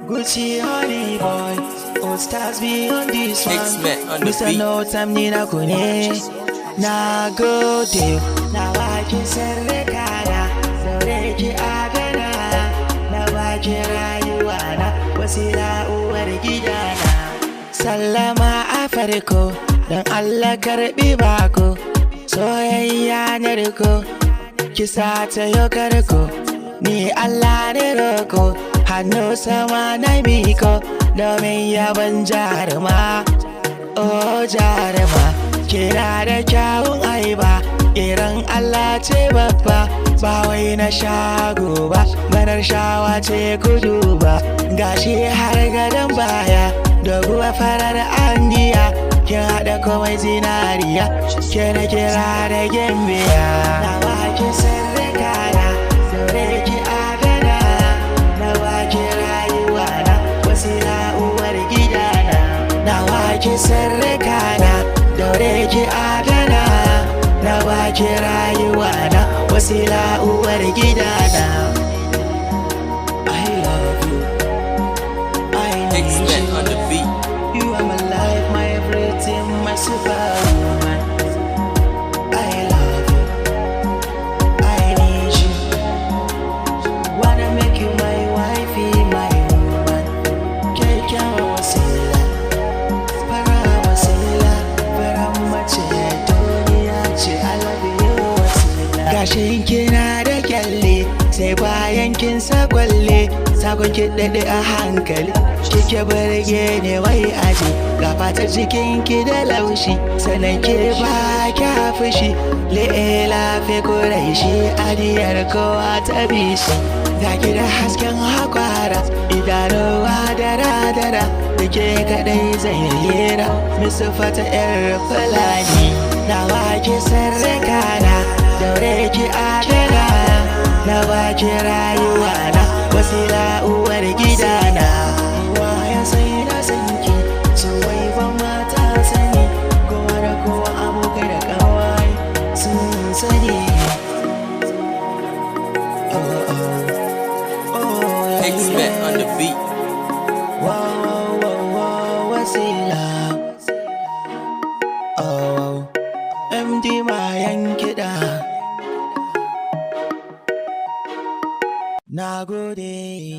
Gucci honey boy, all stars be on this one. X-Men on the Mr. beat. No time ni na kune. Na gode, na baki sarrakana, daure ki adana. Na baki rayuwa na, wasila uwar gidana. Sallama a farko, don Allah karɓi bako. Soyayya na riko, kisa ta yau karko. Ni Allah ne roko, hannu sama na miko. Domin yaban jaruma, oh jaruma. Kina da kyawun aiba, irin Allah ce babba. Ba wai na shago ba, banar shawa ce kudu ba. Gashi har gadon baya, doguwa farar angiya. Kin haɗa komai zinariya, ke na kira da gimbiya. Na baki sarrakana, daure ki adana. Na baki rayuwa na, wasila uwar gidana. Na baki sarrakana, daure ki adana. Na baki rayuwa na, wasila uwar gidana. I love you, I need X-Men you. on the beat. You are my life, my everything, my superwoman. I love you, I need you. Wanna make you my wifey, my woman. Kyakkyawa wasila, fara wasila, fara mace duniya ce. I love you wasila. Gashin kina da kyalle, sai bayan kin sa kwalle. Sakon ki daɗe a hankali, kike burge ne wai aji. Ga fatar jikinki da laushi, sannan ke ba kya fushi. Le'ela fe kuraishi, adiyar kowa ta bishi. Ga ki da hasken hakwara, idanuwa dara-dara. Da ke kaɗai zai hira, misu fata 'yar fulani. Na baki sarrakana, daure ki adana. Na baki rayuwa na, wasila uwar gidana. Waya sai na sanki, so wai ban mata sani. Kowa da kowa abokai da kawai sun sani. Oh, oh, oh, X-Men on the beat. wow, wow, wow, wasila. Oh, MD mayan kiɗa. Na gode.